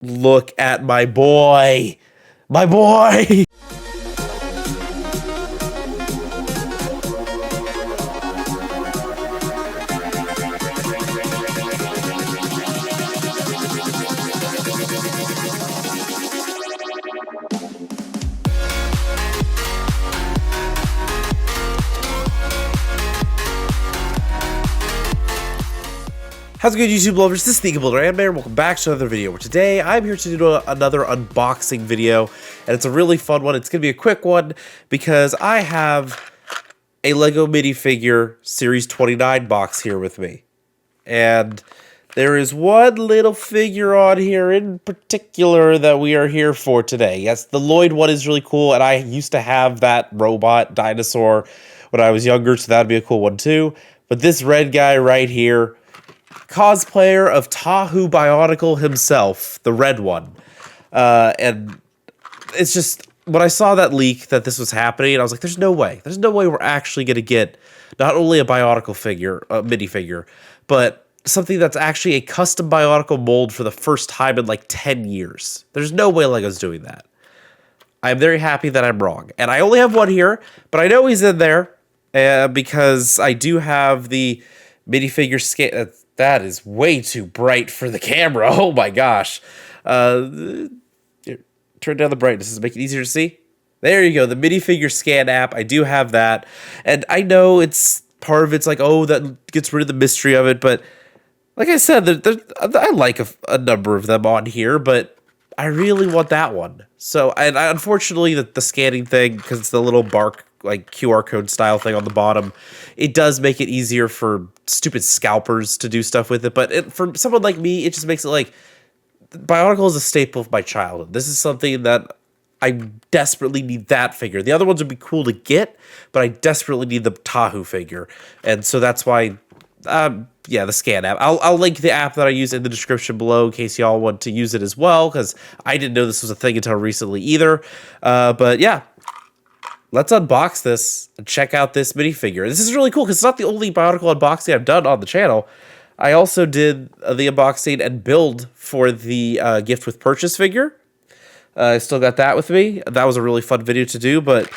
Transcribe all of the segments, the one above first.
Look at my boy. My boy. How's it going, YouTube lovers? This is the Builder and welcome back to another video. Today, I'm here to do another unboxing video, and it's a really fun one. It's going to be a quick one because I have a LEGO minifigure Series 29 box here with me. And there is one little figure on here in particular that we are here for today. Yes, the Lloyd one is really cool, and I used to have that robot dinosaur when I was younger, so that would be a cool one too. But this red guy right here, cosplayer of Tahu Bionicle himself, the red one. And it's just, when I saw that leak that this was happening, I was like, there's no way we're actually going to get not only a Bionicle figure, a minifigure, but something that's actually a custom Bionicle mold for the first time in like 10 years. There's no way LEGO's doing that. I'm very happy that I'm wrong. And I only have one here, but I know he's in there because I do have the minifigure scan. That is way too bright for the camera. Oh my gosh. Turn down the brightness to make it easier to see. There you go. The minifigure scan app. I do have that. And I know it's part of it's like, oh, that gets rid of the mystery of it. But like I said, I like a number of them on here, but I really want that one. So, and unfortunately, the scanning thing, because it's the little bark, like QR code style thing on the bottom, it does make it easier for stupid scalpers to do stuff with it. But for someone like me, it just makes it like Bionicle is a staple of my childhood. This is something that I desperately need that figure. The other ones would be cool to get, but I desperately need the Tahu figure. And so that's why, yeah, the scan app. I'll link the app that I use in the description below in case y'all want to use it as well, because I didn't know this was a thing until recently either. But yeah. Let's unbox this and check out this minifigure. This is really cool because it's not the only Bionicle unboxing I've done on the channel. I also did the unboxing and build for the gift with purchase figure. I still got that with me. That was a really fun video to do, but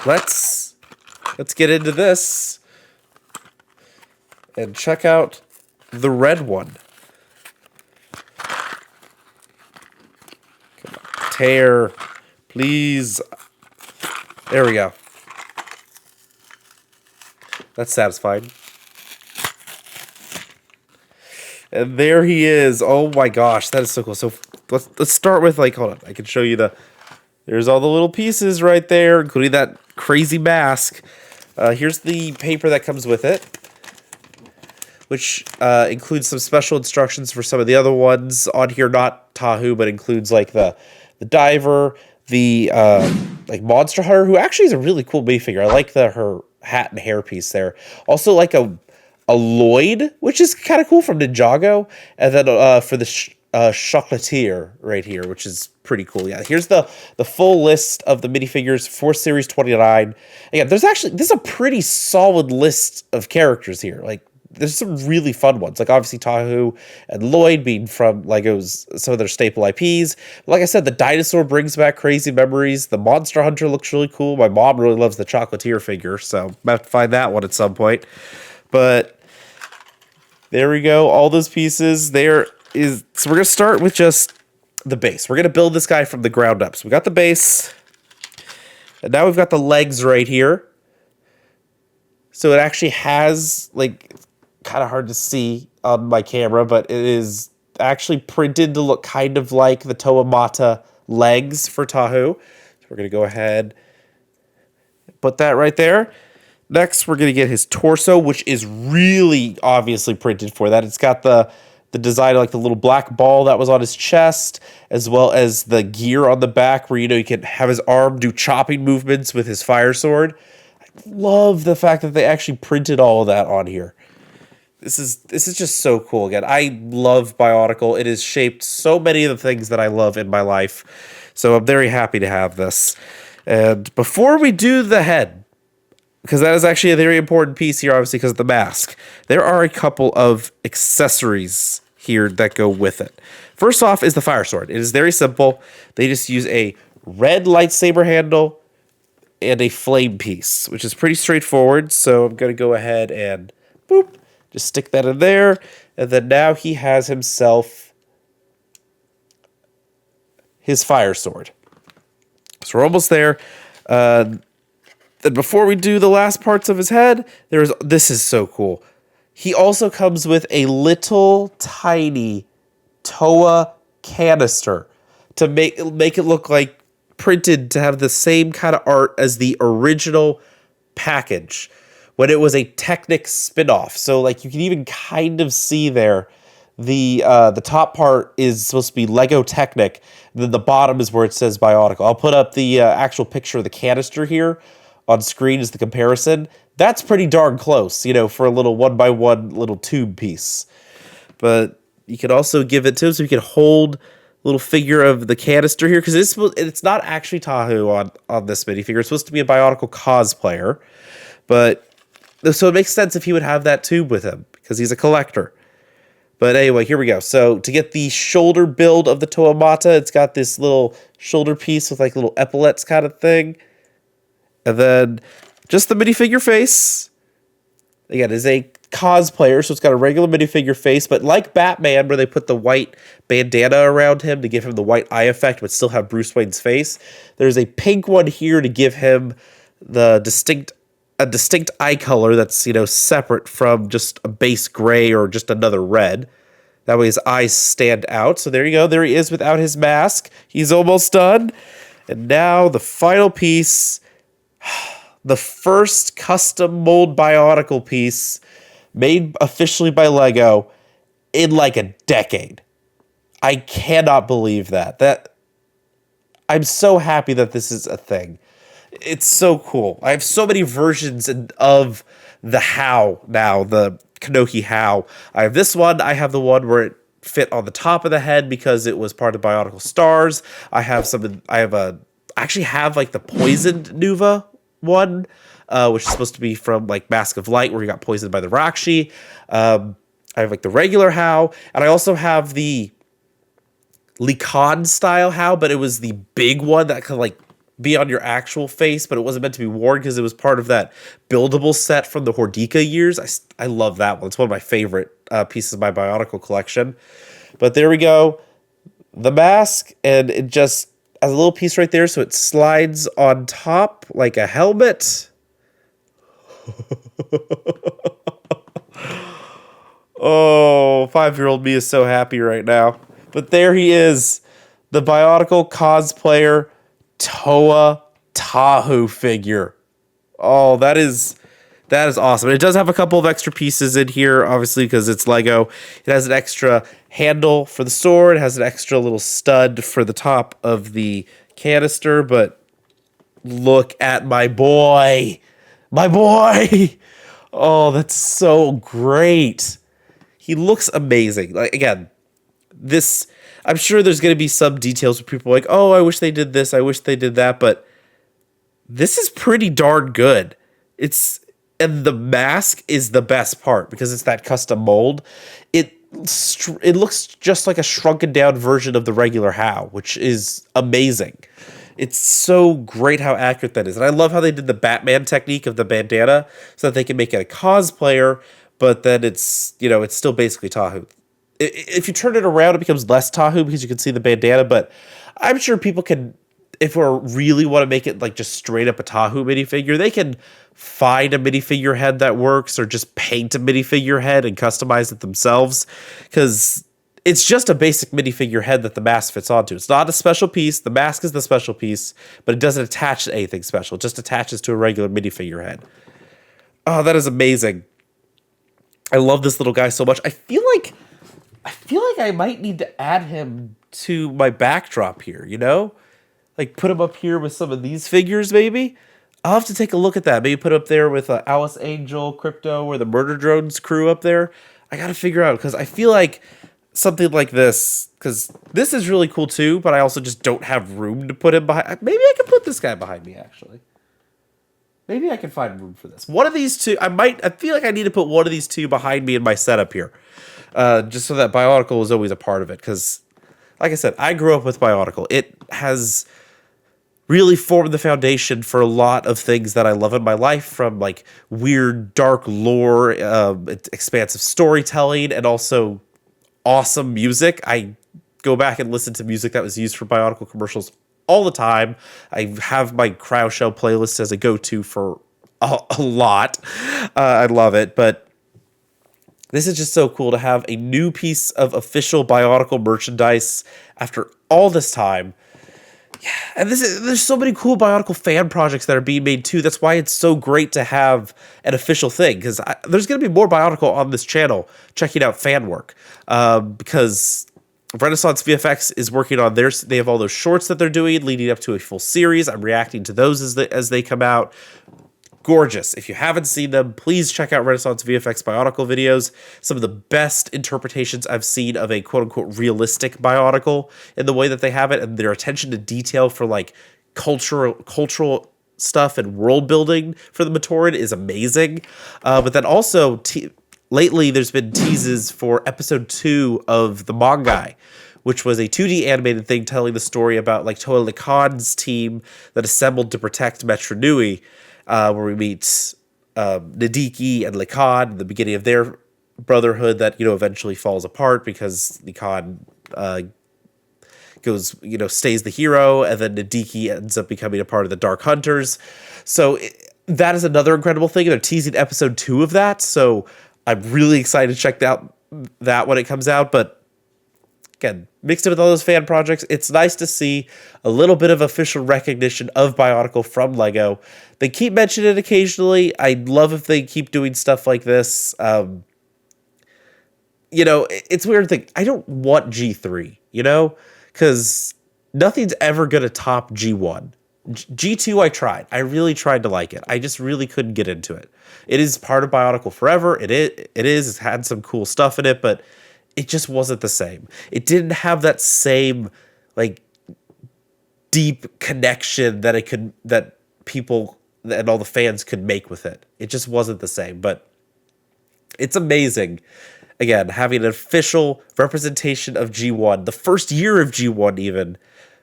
let's get into this and check out the red one. Come on, tear, please. There we go. That's satisfying. And there he is. Oh my gosh, that is so cool. So let's start with, like, hold on. I can show you there's all the little pieces right there, including that crazy mask. Here's the paper that comes with it, which includes some special instructions for some of the other ones on here, not Tahu, but includes like the diver, the like Monster Hunter, who actually is a really cool minifigure. I like her hat and hair piece there. Also like a Lloyd, which is kind of cool, from Ninjago. And then for the chocolatier right here, which is pretty cool. Yeah, here's the full list of the minifigures for Series 29. Again, this is a pretty solid list of characters here. Like, there's some really fun ones, like obviously Tahu and Lloyd being from LEGO's, some of their staple IPs. Like I said, the dinosaur brings back crazy memories. The Monster Hunter looks really cool. My mom really loves the chocolatier figure, so I'm gonna have to find that one at some point. But there we go, all those pieces. So we're gonna start with just the base. We're gonna build this guy from the ground up. So we got the base, and now we've got the legs right here. So it actually has, like, kind of hard to see on my camera, but it is actually printed to look kind of like the Toamata legs for Tahu. So we're going to go ahead and put that right there. Next, we're going to get his torso, which is really obviously printed for that. It's got the design of like the little black ball that was on his chest, as well as the gear on the back where, you know, you can have his arm do chopping movements with his fire sword. I love the fact that they actually printed all of that on here. This is just so cool. Again, I love Bionicle. It has shaped so many of the things that I love in my life. So I'm very happy to have this. And before we do the head, because that is actually a very important piece here, obviously, because of the mask, there are a couple of accessories here that go with it. First off is the fire sword. It is very simple. They just use a red lightsaber handle and a flame piece, which is pretty straightforward. So I'm going to go ahead and boop, just stick that in there. And then now he has himself his fire sword. So we're almost there. Then before we do the last parts of his head, this is so cool. He also comes with a little tiny Toa canister to make it look like printed to have the same kind of art as the original package when it was a Technic spinoff. So like you can even kind of see there the top part is supposed to be Lego Technic, and then the bottom is where it says Bionicle. I'll put up the actual picture of the canister here on screen as the comparison. That's pretty darn close, you know, for a little 1x1 little tube piece. But you can also give it to him so you can hold little figure of the canister here, because it's not actually Tahu on this minifigure. It's supposed to be a Bionicle cosplayer, but so it makes sense if he would have that tube with him because he's a collector. But anyway, here we go. So to get the shoulder build of the Toa Mata, it's got this little shoulder piece with like little epaulets kind of thing, and then just the minifigure face. Again, is a cosplayer, so it's got a regular minifigure face, but like Batman, where they put the white bandana around him to give him the white eye effect, but still have Bruce Wayne's face, there's a pink one here to give him a distinct eye color that's, you know, separate from just a base gray or just another red. That way his eyes stand out. So there you go. There he is without his mask. He's almost done. And now the final piece, the first custom mold Bionicle piece made officially by Lego in like a decade. I cannot believe that. I'm so happy that this is a thing. It's so cool. I have so many versions of the How now, the Kanohi How. I have this one. I have the one where it fit on the top of the head because it was part of Bionicle Stars. I actually have like the poisoned Nuva one, which is supposed to be from like Mask of Light, where he got poisoned by the Rakshi. I have like the regular How, and I also have the Likan style How, but it was the big one that could like be on your actual face, but it wasn't meant to be worn because it was part of that buildable set from the Hordika years. I love that one. It's one of my favorite pieces of my Bionicle collection. But there we go. The mask, and it just has a little piece right there, so it slides on top like a helmet. Oh, 5-year-old me is so happy right now. But there he is, the Bionicle cosplayer Toa Tahu figure. Oh, that is awesome. It does have a couple of extra pieces in here, obviously, because it's Lego. It has an extra handle for the sword. It has an extra little stud for the top of the canister. But look at my boy. My boy. Oh, that's so great. He looks amazing. Like, again, this, I'm sure there's going to be some details where people are like, oh, I wish they did this, I wish they did that, but this is pretty darn good. And the mask is the best part because it's that custom mold. It looks just like a shrunken down version of the regular How, which is amazing. It's so great how accurate that is. And I love how they did the Batman technique of the bandana so that they can make it a cosplayer, but then it's, you know, it's still basically Tahu. If you turn it around, it becomes less Tahu because you can see the bandana, but I'm sure people can, if we really want to make it like just straight up a Tahu minifigure, they can find a minifigure head that works or just paint a minifigure head and customize it themselves, because it's just a basic minifigure head that the mask fits onto. It's not a special piece. The mask is the special piece, but it doesn't attach to anything special. It just attaches to a regular minifigure head. Oh, that is amazing. I love this little guy so much. I feel like I might need to add him to my backdrop here, you know? Like put him up here with some of these figures, maybe? I'll have to take a look at that. Maybe put up there with Alice Angel, Crypto, or the Murder Drones crew up there. I gotta figure out, because I feel like something like this, because this is really cool too, but I also just don't have room to put him behind. Maybe I can put this guy behind me, actually. Maybe I can find room for this. One of these two, I feel like I need to put one of these two behind me in my setup here. Just so that Bionicle is always a part of it, because like I said, I grew up with Bionicle. It has really formed the foundation for a lot of things that I love in my life, from like weird, dark lore, expansive storytelling, and also awesome music. I go back and listen to music that was used for Bionicle commercials all the time. I have my Cryo Show playlist as a go-to for a lot. I love it, but this is just so cool to have a new piece of official Bionicle merchandise after all this time. Yeah, and there's so many cool Bionicle fan projects that are being made too. That's why it's so great to have an official thing, because there's going to be more Bionicle on this channel checking out fan work, because Renaissance VFX is working on theirs. They have all those shorts that they're doing leading up to a full series. I'm reacting to those as they come out. Gorgeous. If you haven't seen them, please check out Renaissance VFX Bionicle videos. Some of the best interpretations I've seen of a quote-unquote realistic Bionicle in the way that they have it, and their attention to detail for like cultural stuff and world building for the Matoran is amazing. But then also lately there's been teases for episode 2 of the Mongai, which was a 2D animated thing telling the story about like Toa Likan's team that assembled to protect Metro Nui. Where we meet Nadiki and Likan in the beginning of their brotherhood that, eventually falls apart because Likan stays the hero, and then Nadiki ends up becoming a part of the Dark Hunters. So that is another incredible thing. They're teasing episode 2 of that, so I'm really excited to check out that when it comes out, but again, mixed in with all those fan projects, it's nice to see a little bit of official recognition of Bionicle from LEGO. They keep mentioning it occasionally. I'd love if they keep doing stuff like this. It's a weird thing. I don't want G3, because nothing's ever going to top G1. G2 I tried. I really tried to like it. I just really couldn't get into it. It is part of Bionicle forever. It is. It's had some cool stuff in it, but it just wasn't the same. It didn't have that same like deep connection that people and all the fans could make with it. It just wasn't the same, but it's amazing. Again, having an official representation of G1, the first year of G1 even,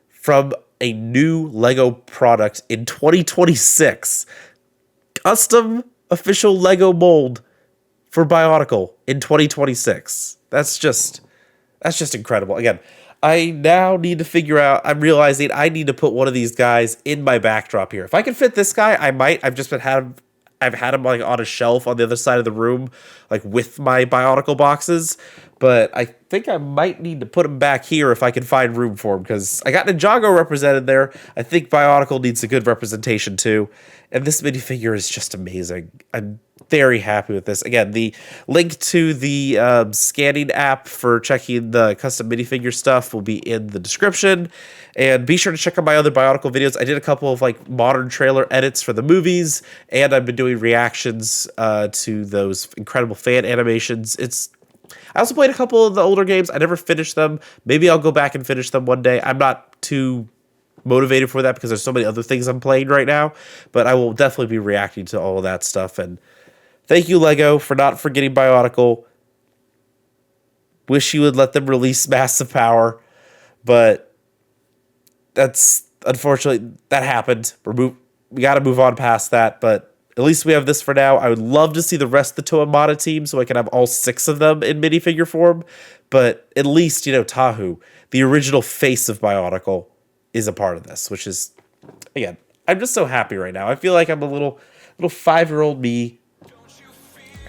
from a new LEGO product in 2026. Custom official LEGO mold for Bionicle in 2026. That's just incredible. Again, I now need to figure out, I'm realizing I need to put one of these guys in my backdrop here. If I can fit this guy, I might. I've had him like on a shelf on the other side of the room, like with my Bionicle boxes. But I think I might need to put him back here if I can find room for him, because I got Ninjago represented there. I think Bionicle needs a good representation too. And this minifigure is just amazing. I'm very happy with this. Again, the link to the scanning app for checking the custom minifigure stuff will be in the description. And be sure to check out my other Bionicle videos. I did a couple of like modern trailer edits for the movies, and I've been doing reactions to those incredible fan animations. I also played a couple of the older games. I never finished them. Maybe I'll go back and finish them one day. I'm not too motivated for that because there's so many other things I'm playing right now, but I will definitely be reacting to all of that stuff. And thank you, LEGO, for not forgetting Bionicle. Wish you would let them release Massive Power, but that's unfortunately that happened. We got to move on past that, but at least we have this for now. I would love to see the rest of the Toamata team so I can have all 6 of them in minifigure form, but at least, Tahu, the original face of Bionicle, is a part of this, which is, again, I'm just so happy right now. I feel like I'm a little 5-year-old me,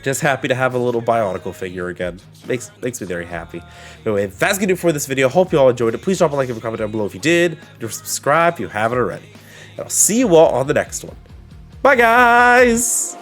just happy to have a little Bionicle figure again. Makes me very happy. Anyway, that's gonna do it for this video. Hope you all enjoyed it. Please drop a like and a comment down below if you did. Don't subscribe if you haven't already. And I'll see you all on the next one. Bye, guys!